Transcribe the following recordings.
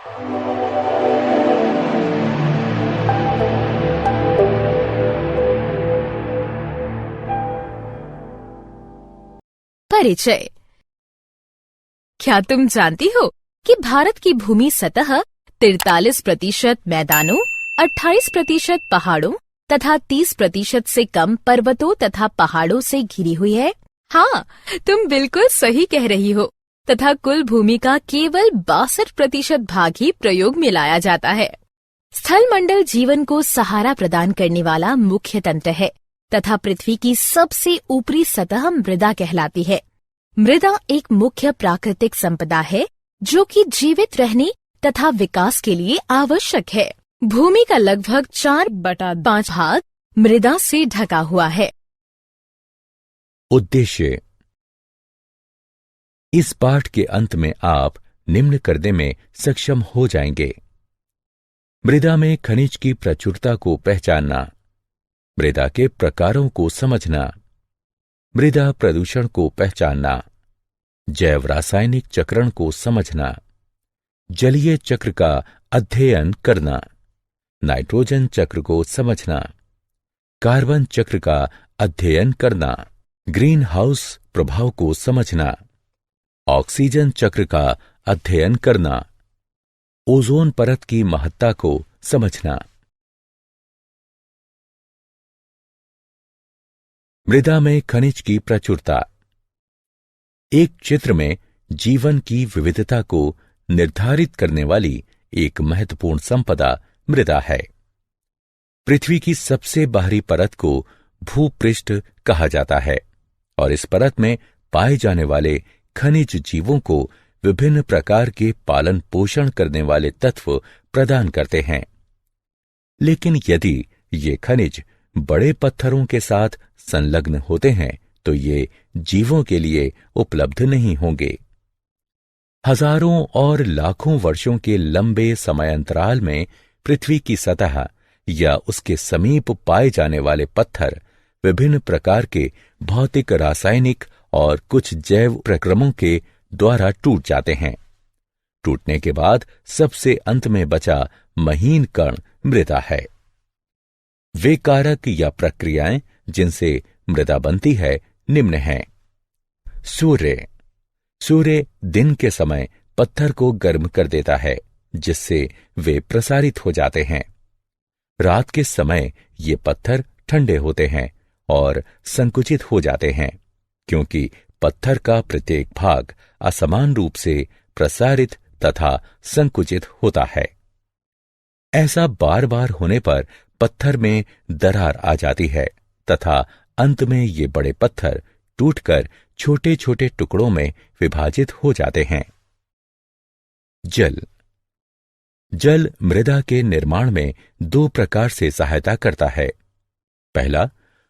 परिचय। क्या तुम जानती हो कि भारत की भूमि सतह 43% मैदानों, 28% पहाड़ों तथा 30% से कम पर्वतों तथा पहाड़ों से घिरी हुई है। हाँ, तुम बिल्कुल सही कह रही हो। तथा कुल भूमि का केवल 62% भाग ही प्रयोग में लाया जाता है। स्थलमंडल जीवन को सहारा प्रदान करने वाला मुख्य तंत्र है तथा पृथ्वी की सबसे ऊपरी सतह मृदा कहलाती है। मृदा एक मुख्य प्राकृतिक संपदा है जो कि जीवित रहने तथा विकास के लिए आवश्यक है। भूमि का लगभग 4/5 भाग मृदा से ढका हुआ है। उद्देश्य। इस पाठ के अंत में आप निम्न करने में सक्षम हो जाएंगे। मृदा में खनिज की प्रचुरता को पहचानना, मृदा के प्रकारों को समझना, मृदा प्रदूषण को पहचानना, जैव रासायनिक चक्रण को समझना, जलीय चक्र का अध्ययन करना, नाइट्रोजन चक्र को समझना, कार्बन चक्र का अध्ययन करना, ग्रीन हाउस प्रभाव को समझना, ऑक्सीजन चक्र का अध्ययन करना, ओजोन परत की महत्ता को समझना। मृदा में खनिज की प्रचुरता। एक चित्र में जीवन की विविधता को निर्धारित करने वाली एक महत्वपूर्ण संपदा मृदा है। पृथ्वी की सबसे बाहरी परत को भूपृष्ठ कहा जाता है और इस परत में पाए जाने वाले खनिज जीवों को विभिन्न प्रकार के पालन पोषण करने वाले तत्व प्रदान करते हैं। लेकिन यदि ये खनिज बड़े पत्थरों के साथ संलग्न होते हैं तो ये जीवों के लिए उपलब्ध नहीं होंगे। हजारों और लाखों वर्षों के लंबे समयांतराल में पृथ्वी की सतह या उसके समीप पाए जाने वाले पत्थर विभिन्न प्रकार के भौतिक, रासायनिक और कुछ जैव प्रक्रमों के द्वारा टूट जाते हैं। टूटने के बाद सबसे अंत में बचा महीन कण मृदा है। वे कारक या प्रक्रियाएं जिनसे मृदा बनती है निम्न हैं। सूर्य। सूर्य दिन के समय पत्थर को गर्म कर देता है जिससे वे प्रसारित हो जाते हैं। रात के समय ये पत्थर ठंडे होते हैं और संकुचित हो जाते हैं क्योंकि पत्थर का प्रत्येक भाग असमान रूप से प्रसारित तथा संकुचित होता है। ऐसा बार बार होने पर पत्थर में दरार आ जाती है तथा अंत में ये बड़े पत्थर टूटकर छोटे छोटे टुकड़ों में विभाजित हो जाते हैं। जल। जल मृदा के निर्माण में दो प्रकार से सहायता करता है। पहला,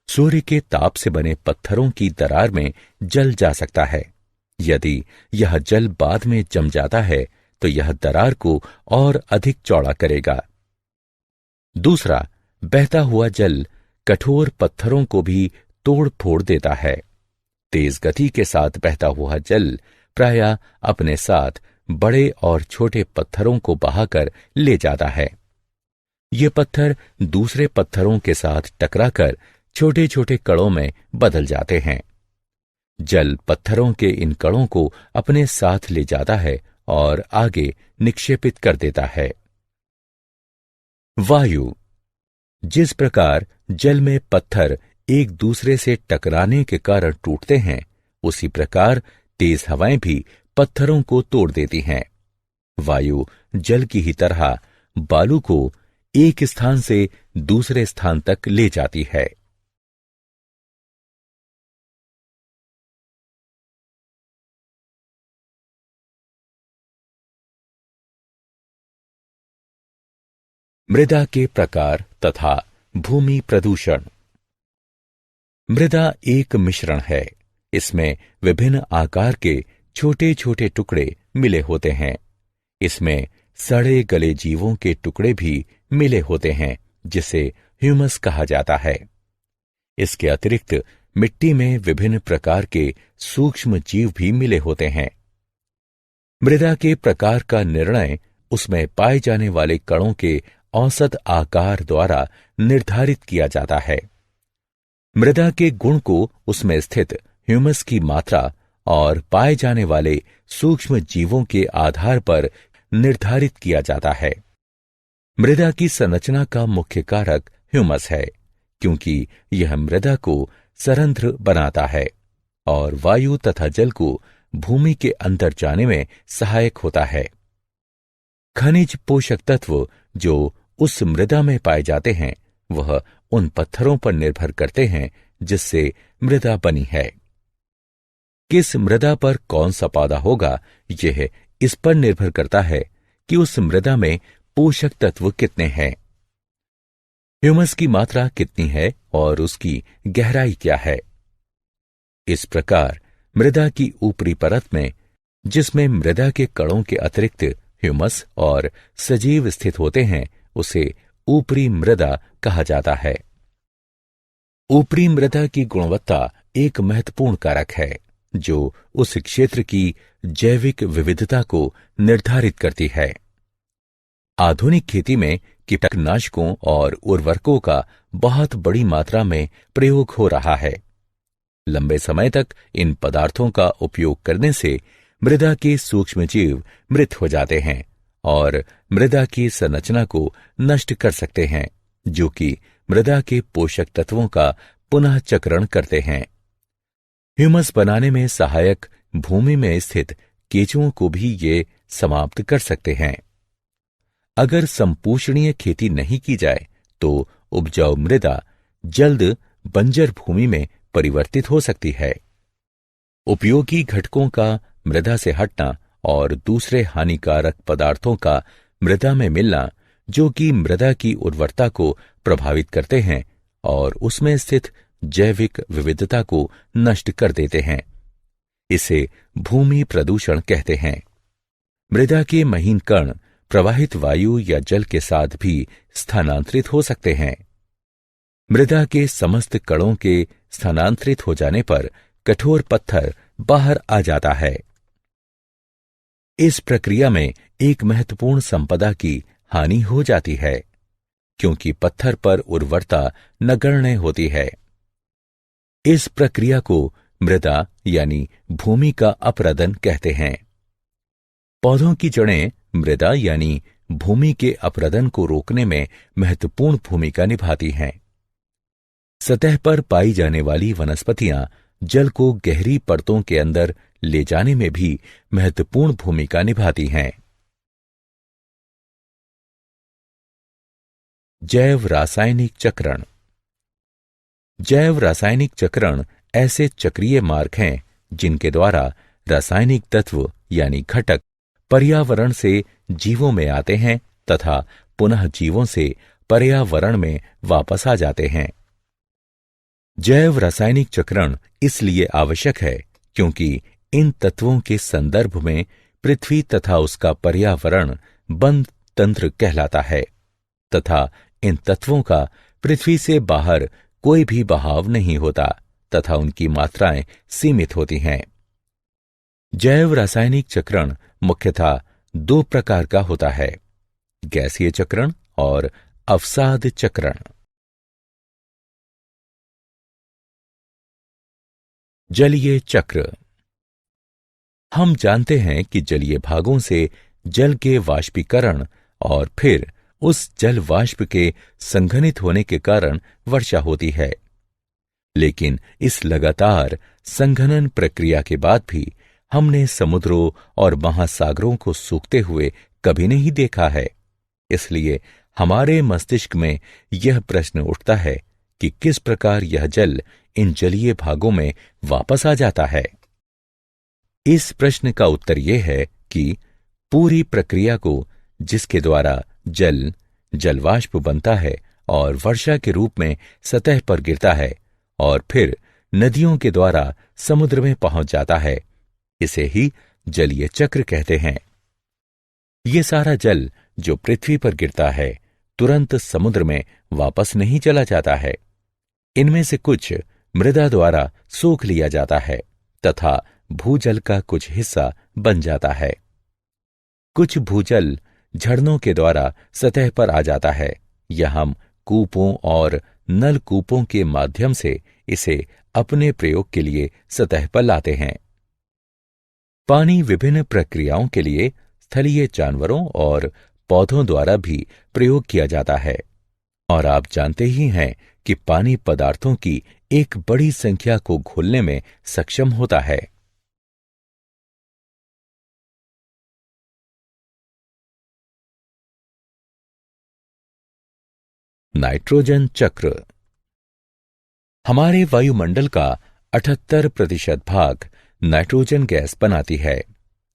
सूर्य के ताप से बने पत्थरों की दरार में जल जा सकता है। यदि यह जल बाद में जम जाता है तो यह दरार को और अधिक चौड़ा करेगा। दूसरा, बहता हुआ जल कठोर पत्थरों को भी तोड़ फोड़ देता है। तेज गति के साथ बहता हुआ जल प्रायः अपने साथ बड़े और छोटे पत्थरों को बहाकर ले जाता है। ये पत्थर दूसरे पत्थरों के साथ टकराकर छोटे छोटे कणों में बदल जाते हैं। जल पत्थरों के इन कणों को अपने साथ ले जाता है और आगे निक्षेपित कर देता है। वायु। जिस प्रकार जल में पत्थर एक दूसरे से टकराने के कारण टूटते हैं, उसी प्रकार तेज हवाएं भी पत्थरों को तोड़ देती हैं। वायु जल की ही तरह बालू को एक स्थान से दूसरे स्थान तक ले जाती है। मृदा के प्रकार तथा भूमि प्रदूषण। मृदा एक मिश्रण है। इसमें विभिन्न आकार के छोटे छोटे टुकड़े मिले होते हैं। इसमें सड़े गले जीवों के टुकड़े भी मिले होते हैं जिसे ह्यूमस कहा जाता है। इसके अतिरिक्त मिट्टी में विभिन्न प्रकार के सूक्ष्म जीव भी मिले होते हैं। मृदा के प्रकार का निर्णय उसमें पाए जाने वाले कणों के औसत आकार द्वारा निर्धारित किया जाता है। मृदा के गुण को उसमें स्थित ह्यूमस की मात्रा और पाए जाने वाले सूक्ष्म जीवों के आधार पर निर्धारित किया जाता है। मृदा की संरचना का मुख्य कारक ह्यूमस है, क्योंकि यह मृदा को सरंध्र बनाता है और वायु तथा जल को भूमि के अंदर जाने में सहायक होता है। खनिज पोषक तत्व जो उस मृदा में पाए जाते हैं वह उन पत्थरों पर निर्भर करते हैं जिससे मृदा बनी है। किस मृदा पर कौन सा पौधा होगा, यह इस पर निर्भर करता है कि उस मृदा में पोषक तत्व कितने हैं, ह्यूमस की मात्रा कितनी है और उसकी गहराई क्या है। इस प्रकार मृदा की ऊपरी परत में, जिसमें मृदा के कणों के अतिरिक्त ह्यूमस और सजीव स्थित होते हैं, उसे ऊपरी मृदा कहा जाता है। ऊपरी मृदा की गुणवत्ता एक महत्वपूर्ण कारक है जो उस क्षेत्र की जैविक विविधता को निर्धारित करती है। आधुनिक खेती में कीटनाशकों और उर्वरकों का बहुत बड़ी मात्रा में प्रयोग हो रहा है। लंबे समय तक इन पदार्थों का उपयोग करने से मृदा के सूक्ष्मजीव मृत हो जाते हैं और मृदा की संरचना को नष्ट कर सकते हैं, जो कि मृदा के पोषक तत्वों का पुनः चक्रण करते हैं। ह्यूमस बनाने में सहायक भूमि में स्थित केंचुओं को भी ये समाप्त कर सकते हैं। अगर संपोषणीय खेती नहीं की जाए तो उपजाऊ मृदा जल्द बंजर भूमि में परिवर्तित हो सकती है। उपयोगी घटकों का मृदा से हटना और दूसरे हानिकारक पदार्थों का मृदा में मिलना, जो कि मृदा की उर्वरता को प्रभावित करते हैं और उसमें स्थित जैविक विविधता को नष्ट कर देते हैं, इसे भूमि प्रदूषण कहते हैं। मृदा के महीन कण प्रवाहित वायु या जल के साथ भी स्थानांतरित हो सकते हैं। मृदा के समस्त कणों के स्थानांतरित हो जाने पर कठोर पत्थर बाहर आ जाता है। इस प्रक्रिया में एक महत्वपूर्ण संपदा की हानि हो जाती है, क्योंकि पत्थर पर उर्वरता नगण्य होती है। इस प्रक्रिया को मृदा यानी भूमि का अपरदन कहते हैं। पौधों की जड़ें मृदा यानी भूमि के अपरदन को रोकने में महत्वपूर्ण भूमिका निभाती हैं। सतह पर पाई जाने वाली वनस्पतियां जल को गहरी परतों के अंदर ले जाने में भी महत्वपूर्ण भूमिका निभाती हैं। जैव रासायनिक चक्रण। जैव रासायनिक चक्रण ऐसे चक्रीय मार्ग हैं जिनके द्वारा रासायनिक तत्व यानी घटक पर्यावरण से जीवों में आते हैं तथा पुनः जीवों से पर्यावरण में वापस आ जाते हैं। जैव रासायनिक चक्रण इसलिए आवश्यक है क्योंकि इन तत्वों के संदर्भ में पृथ्वी तथा उसका पर्यावरण बंद तंत्र कहलाता है तथा इन तत्वों का पृथ्वी से बाहर कोई भी बहाव नहीं होता तथा उनकी मात्राएं सीमित होती हैं। जैव रासायनिक चक्रण मुख्यतः दो प्रकार का होता है, गैसीय चक्रण और अवसाद चक्रण। जलीय चक्र। हम जानते हैं कि जलीय भागों से जल के वाष्पीकरण और फिर उस जल वाष्प के संघनित होने के कारण वर्षा होती है, लेकिन इस लगातार संघनन प्रक्रिया के बाद भी हमने समुद्रों और महासागरों को सूखते हुए कभी नहीं देखा है। इसलिए हमारे मस्तिष्क में यह प्रश्न उठता है कि किस प्रकार यह जल इन जलीय भागों में वापस आ जाता है। इस प्रश्न का उत्तर यह है कि पूरी प्रक्रिया को, जिसके द्वारा जल जलवाष्प बनता है और वर्षा के रूप में सतह पर गिरता है और फिर नदियों के द्वारा समुद्र में पहुंच जाता है, इसे ही जलीय चक्र कहते हैं। ये सारा जल जो पृथ्वी पर गिरता है तुरंत समुद्र में वापस नहीं चला जाता है। इनमें से कुछ मृदा द्वारा सोख लिया जाता है तथा भूजल का कुछ हिस्सा बन जाता है। कुछ भूजल झरनों के द्वारा सतह पर आ जाता है या हम कूपों और नलकूपों के माध्यम से इसे अपने प्रयोग के लिए सतह पर लाते हैं। पानी विभिन्न प्रक्रियाओं के लिए स्थलीय जानवरों और पौधों द्वारा भी प्रयोग किया जाता है और आप जानते ही हैं कि पानी पदार्थों की एक बड़ी संख्या को घोलने में सक्षम होता है। नाइट्रोजन चक्र। हमारे वायुमंडल का 78% भाग नाइट्रोजन गैस बनाती है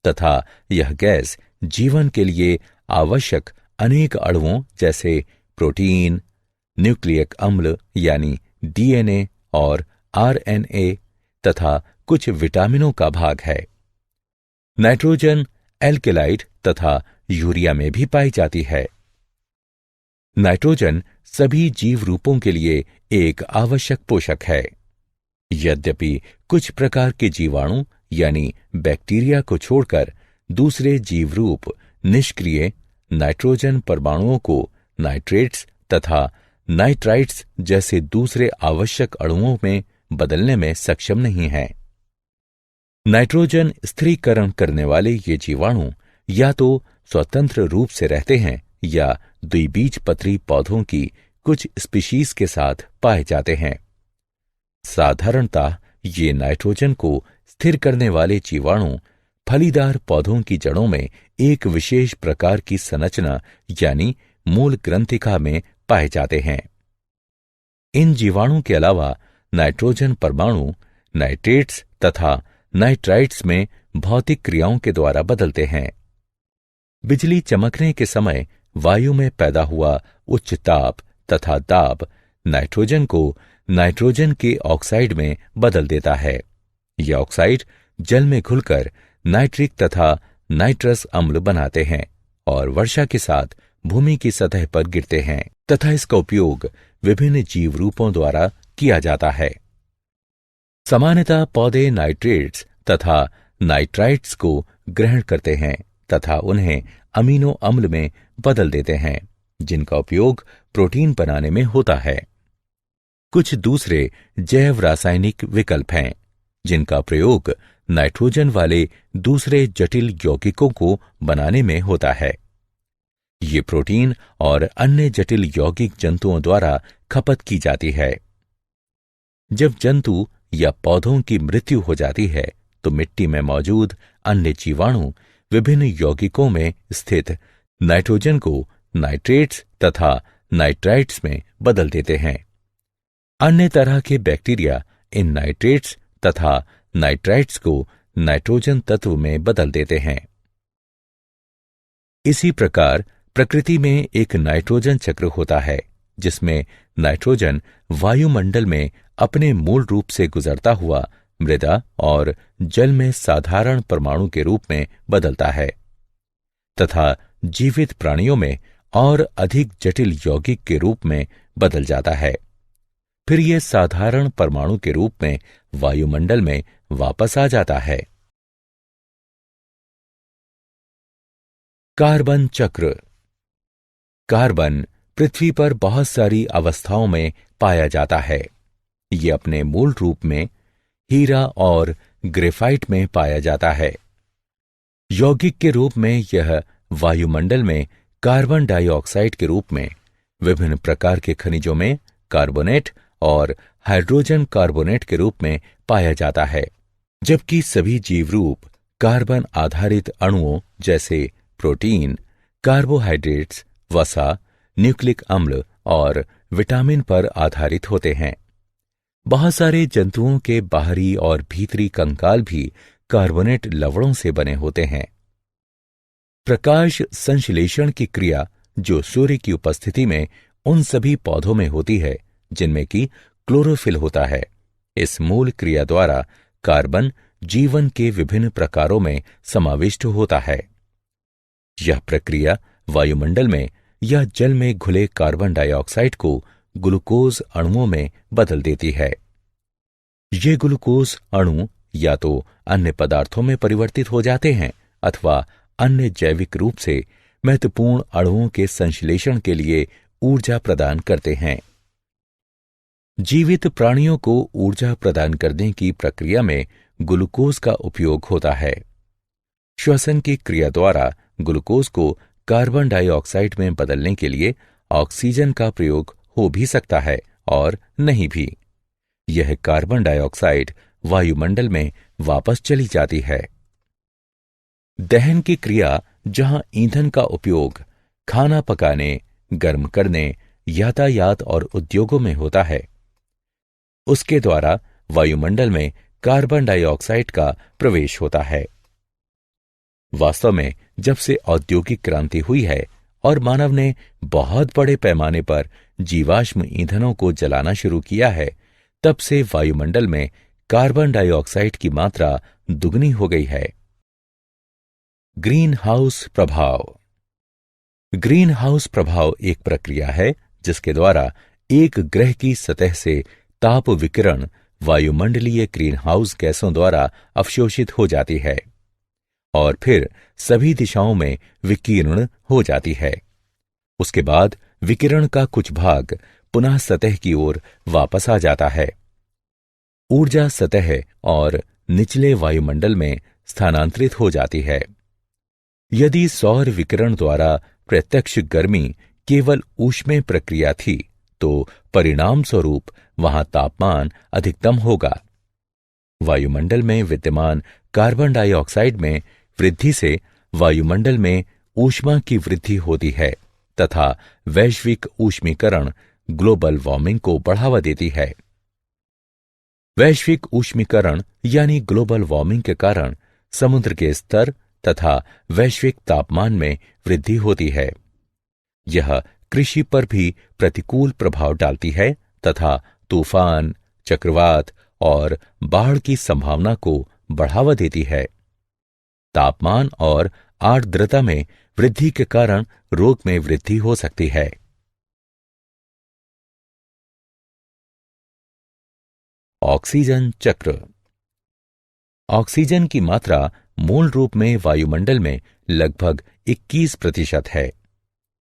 तथा यह गैस जीवन के लिए आवश्यक अनेक अणुओं जैसे प्रोटीन, न्यूक्लियक अम्ल यानी डीएनए और आरएनए तथा कुछ विटामिनों का भाग है। नाइट्रोजन एल्केलाइड तथा यूरिया में भी पाई जाती है। नाइट्रोजन सभी जीव रूपों के लिए एक आवश्यक पोषक है। यद्यपि कुछ प्रकार के जीवाणु यानी बैक्टीरिया को छोड़कर दूसरे जीव रूप निष्क्रिय नाइट्रोजन परमाणुओं को नाइट्रेट्स तथा नाइट्राइट्स जैसे दूसरे आवश्यक अणुओं में बदलने में सक्षम नहीं हैं। नाइट्रोजन स्थिरीकरण करने वाले ये जीवाणु या तो स्वतंत्र रूप से रहते हैं या द्विबीजपत्री पौधों की कुछ स्पीशीज के साथ पाए जाते हैं। साधारणतः ये नाइट्रोजन को स्थिर करने वाले जीवाणु फलीदार पौधों की जड़ों में एक विशेष प्रकार की संरचना यानी मूल ग्रंथिका में पाए जाते हैं। इन जीवाणु के अलावा नाइट्रोजन परमाणु नाइट्रेट्स तथा नाइट्राइट्स में भौतिक क्रियाओं के द्वारा बदलते हैं। बिजली चमकने के समय वायु में पैदा हुआ उच्च ताप तथा दाब नाइट्रोजन को नाइट्रोजन के ऑक्साइड में बदल देता है। यह ऑक्साइड जल में घुलकर नाइट्रिक तथा नाइट्रस अम्ल बनाते हैं और वर्षा के साथ भूमि की सतह पर गिरते हैं तथा इसका उपयोग विभिन्न जीव रूपों द्वारा किया जाता है। सामान्यतः पौधे नाइट्रेट्स तथा नाइट्राइट्स को ग्रहण करते हैं तथा उन्हें अमीनो अम्ल में बदल देते हैं जिनका उपयोग प्रोटीन बनाने में होता है। कुछ दूसरे जैव रासायनिक विकल्प हैं जिनका प्रयोग नाइट्रोजन वाले दूसरे जटिल यौगिकों को बनाने में होता है। ये प्रोटीन और अन्य जटिल यौगिक जंतुओं द्वारा खपत की जाती है। जब जंतु या पौधों की मृत्यु हो जाती है तो मिट्टी में मौजूद अन्य जीवाणु विभिन्न यौगिकों में स्थित नाइट्रोजन को नाइट्रेट्स तथा नाइट्राइट्स में बदल देते हैं। अन्य तरह के बैक्टीरिया इन नाइट्रेट्स तथा नाइट्राइट्स को नाइट्रोजन तत्व में बदल देते हैं। इसी प्रकार प्रकृति में एक नाइट्रोजन चक्र होता है जिसमें नाइट्रोजन वायुमंडल में अपने मूल रूप से गुजरता हुआ मृदा और जल में साधारण परमाणु के रूप में बदलता है तथा जीवित प्राणियों में और अधिक जटिल यौगिक के रूप में बदल जाता है। फिर यह साधारण परमाणु के रूप में वायुमंडल में वापस आ जाता है। कार्बन चक्र। कार्बन पृथ्वी पर बहुत सारी अवस्थाओं में पाया जाता है। ये अपने मूल रूप में हीरा और ग्रेफाइट में पाया जाता है। यौगिक के रूप में यह वायुमंडल में कार्बन डाइऑक्साइड के रूप में विभिन्न प्रकार के खनिजों में कार्बोनेट और हाइड्रोजन कार्बोनेट के रूप में पाया जाता है, जबकि सभी जीव रूप कार्बन आधारित अणुओं जैसे प्रोटीन, कार्बोहाइड्रेट्स, वसा, न्यूक्लिक अम्ल और विटामिन पर आधारित होते हैं। बहुत सारे जंतुओं के बाहरी और भीतरी कंकाल भी कार्बोनेट लवणों से बने होते हैं। प्रकाश संश्लेषण की क्रिया जो सूर्य की उपस्थिति में उन सभी पौधों में होती है जिनमें कि क्लोरोफिल होता है, इस मूल क्रिया द्वारा कार्बन जीवन के विभिन्न प्रकारों में समाविष्ट होता है। यह प्रक्रिया वायुमंडल में या जल में घुले कार्बन डाइऑक्साइड को ग्लूकोज अणुओं में बदल देती है। ये ग्लूकोज अणु या तो अन्य पदार्थों में परिवर्तित हो जाते हैं अथवा अन्य जैविक रूप से महत्वपूर्ण अणुओं के संश्लेषण के लिए ऊर्जा प्रदान करते हैं। जीवित प्राणियों को ऊर्जा प्रदान करने की प्रक्रिया में ग्लूकोज का उपयोग होता है। श्वसन की क्रिया द्वारा ग्लूकोज को कार्बन डाइऑक्साइड में बदलने के लिए ऑक्सीजन का प्रयोग हो भी सकता है और नहीं भी। यह कार्बन डाइऑक्साइड वायुमंडल में वापस चली जाती है। दहन की क्रिया, जहां ईंधन का उपयोग खाना पकाने, गर्म करने, यातायात और उद्योगों में होता है, उसके द्वारा वायुमंडल में कार्बन डाइऑक्साइड का प्रवेश होता है। वास्तव में जब से औद्योगिक क्रांति हुई है और मानव ने बहुत बड़े पैमाने पर जीवाश्म ईंधनों को जलाना शुरू किया है, तब से वायुमंडल में कार्बन डाइऑक्साइड की मात्रा दुगनी हो गई है। ग्रीन हाउस प्रभाव। ग्रीन हाउस प्रभाव एक प्रक्रिया है जिसके द्वारा एक ग्रह की सतह से ताप विकिरण वायुमंडलीय ग्रीन हाउस गैसों द्वारा अवशोषित हो जाती है और फिर सभी दिशाओं में विकीर्ण हो जाती है। उसके बाद विकिरण का कुछ भाग पुनः सतह की ओर वापस आ जाता है। ऊर्जा सतह और निचले वायुमंडल में स्थानांतरित हो जाती है। यदि सौर विकिरण द्वारा प्रत्यक्ष गर्मी केवल ऊष्मीय प्रक्रिया थी, तो परिणाम स्वरूप वहां तापमान अधिकतम होगा। वायुमंडल में विद्यमान कार्बन डाइऑक्साइड में वृद्धि से वायुमंडल में ऊष्मा की वृद्धि होती है तथा वैश्विक ऊष्मीकरण ग्लोबल वार्मिंग को बढ़ावा देती है। वैश्विक ऊष्मीकरण यानी ग्लोबल वार्मिंग के कारण समुद्र के स्तर तथा वैश्विक तापमान में वृद्धि होती है। यह कृषि पर भी प्रतिकूल प्रभाव डालती है तथा तूफान, चक्रवात और बाढ़ की संभावना को बढ़ावा देती है। तापमान और आर्द्रता में वृद्धि के कारण रोग में वृद्धि हो सकती है। ऑक्सीजन चक्र। ऑक्सीजन की मात्रा मूल रूप में वायुमंडल में लगभग 21% है।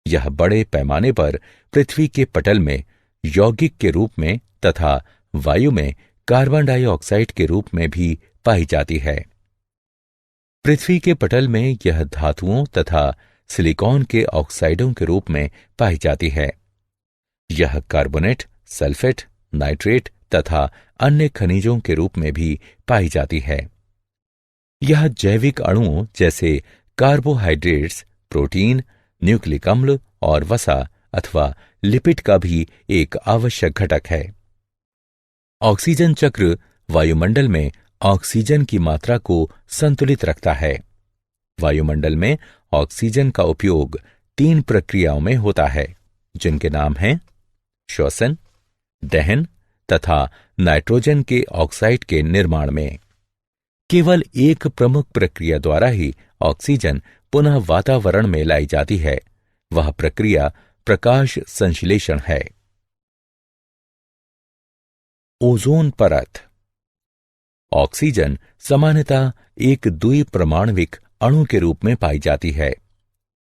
यह बड़े पैमाने पर पृथ्वी के पटल में यौगिक के रूप में तथा वायु में कार्बन डाइऑक्साइड के रूप में भी पाई जाती है। पृथ्वी के पटल में यह धातुओं तथा सिलिकॉन के ऑक्साइडों के रूप में पाई जाती है। यह कार्बोनेट, सल्फेट, नाइट्रेट तथा अन्य खनिजों के रूप में भी पाई जाती है। यह जैविक अणुओं जैसे कार्बोहाइड्रेट्स, प्रोटीन, न्यूक्लिक अम्ल और वसा अथवा लिपिड का भी एक आवश्यक घटक है। ऑक्सीजन चक्र वायुमंडल में ऑक्सीजन की मात्रा को संतुलित रखता है। वायुमंडल में ऑक्सीजन का उपयोग 3 प्रक्रियाओं में होता है, जिनके नाम हैं श्वसन, दहन तथा नाइट्रोजन के ऑक्साइड के निर्माण में। केवल एक प्रमुख प्रक्रिया द्वारा ही ऑक्सीजन पुनः वातावरण में लाई जाती है। वह प्रक्रिया प्रकाश संश्लेषण है। ओजोन परत। ऑक्सीजन सामान्यतः एक द्विपरमाणविक अणु के रूप में पाई जाती है।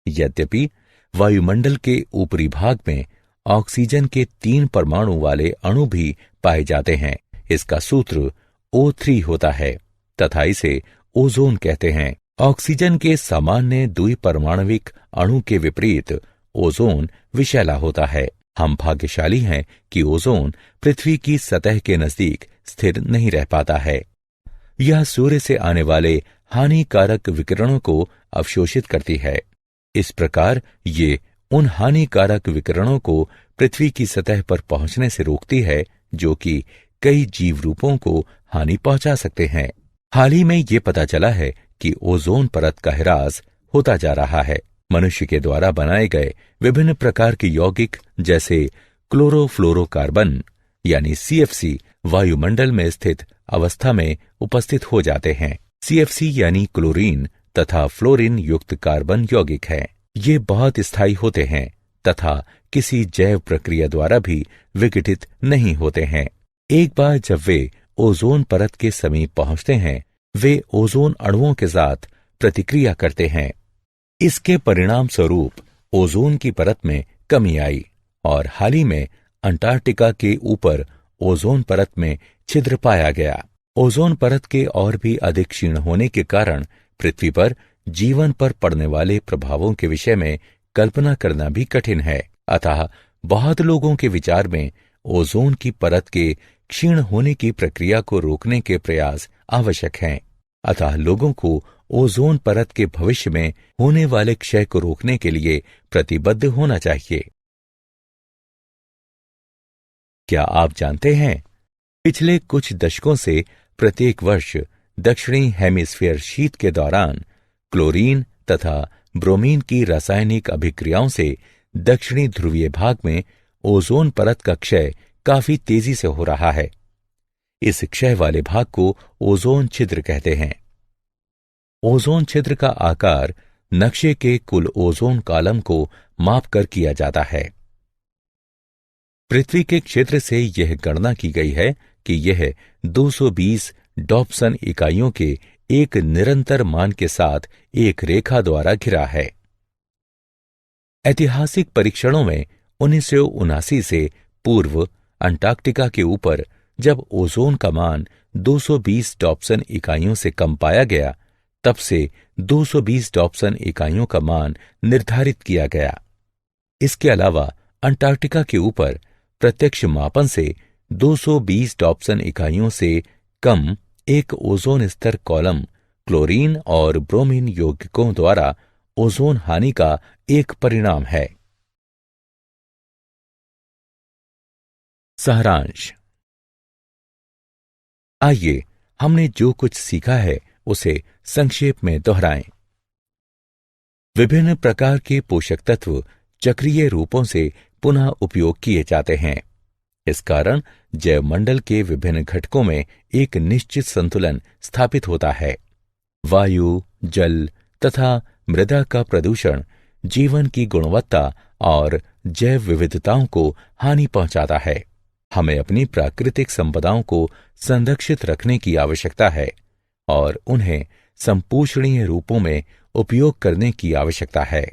यद्यपि वायुमंडल के ऊपरी भाग में ऑक्सीजन के 3 परमाणु वाले अणु भी पाए जाते हैं। इसका सूत्र O3 होता है तथा इसे ओजोन कहते हैं। ऑक्सीजन के सामान्य द्विपरमाणविक अणु के विपरीत ओजोन विषैला होता है। हम भाग्यशाली हैं कि ओजोन पृथ्वी की सतह के नजदीक स्थिर नहीं रह पाता है। यह सूर्य से आने वाले हानिकारक विकिरणों को अवशोषित करती है। इस प्रकार ये उन हानिकारक विकिरणों को पृथ्वी की सतह पर पहुंचने से रोकती है, जो कि कई जीव रूपों को हानि पहुंचा सकते हैं। हाल ही में ये पता चला है कि ओजोन परत का ह्रास होता जा रहा है। मनुष्य के द्वारा बनाए गए विभिन्न प्रकार के यौगिक जैसे क्लोरोफ्लोरोकार्बन यानी CFC वायुमंडल में स्थित अवस्था में उपस्थित हो जाते हैं। CFC यानी क्लोरीन तथा फ्लोरीन युक्त कार्बन यौगिक है। ये बहुत स्थायी होते हैं तथा किसी जैव प्रक्रिया द्वारा भी विघटित नहीं होते हैं। एक बार जब वे ओजोन परत के समीप पहुंचते हैं, वे ओजोन अणुओं के साथ प्रतिक्रिया करते हैं। इसके परिणाम स्वरूप ओजोन की परत में कमी आई और हाल ही में अंटार्कटिका के ऊपर ओजोन परत में छिद्र पाया गया। ओजोन परत के और भी अधिक क्षीण होने के कारण पृथ्वी पर जीवन पर पड़ने वाले प्रभावों के विषय में कल्पना करना भी कठिन है। अतः बहुत लोगों के विचार में ओजोन की परत के क्षीण होने की प्रक्रिया को रोकने के प्रयास आवश्यक हैं। अतः लोगों को ओजोन परत के भविष्य में होने वाले क्षय को रोकने के लिए प्रतिबद्ध होना चाहिए। क्या आप जानते हैं, पिछले कुछ दशकों से प्रत्येक वर्ष दक्षिणी हेमिस्फीयर शीत के दौरान क्लोरीन तथा ब्रोमीन की रासायनिक अभिक्रियाओं से दक्षिणी ध्रुवीय भाग में ओजोन परत का क्षय काफी तेजी से हो रहा है। इस क्षय वाले भाग को ओजोन छिद्र कहते हैं। ओजोन छिद्र का आकार नक्शे के कुल ओजोन कॉलम को मापकर किया जाता है। पृथ्वी के क्षेत्र से यह गणना की गई है कि यह 220 डॉप्सन इकाइयों के एक निरंतर मान के साथ एक रेखा द्वारा घिरा है। ऐतिहासिक परीक्षणों में 1979 से पूर्व अंटार्कटिका के ऊपर जब ओजोन का मान 220 डॉप्सन इकाइयों से कम पाया गया, तब से 220 डॉप्सन इकाइयों का मान निर्धारित किया गया। इसके अलावा अंटार्कटिका के ऊपर प्रत्यक्ष मापन से 220 डॉप्सन इकाइयों से कम एक ओजोन स्तर कॉलम क्लोरीन और ब्रोमीन यौगिकों द्वारा ओजोन हानि का एक परिणाम है। सारांश। आइए हमने जो कुछ सीखा है उसे संक्षेप में दोहराएं। विभिन्न प्रकार के पोषक तत्व चक्रीय रूपों से पुनः उपयोग किए जाते हैं। इस कारण जैवमंडल के विभिन्न घटकों में एक निश्चित संतुलन स्थापित होता है। वायु, जल तथा मृदा का प्रदूषण जीवन की गुणवत्ता और जैव विविधताओं को हानि पहुंचाता है। हमें अपनी प्राकृतिक संपदाओं को संरक्षित रखने की आवश्यकता है और उन्हें संपोषणीय रूपों में उपयोग करने की आवश्यकता है।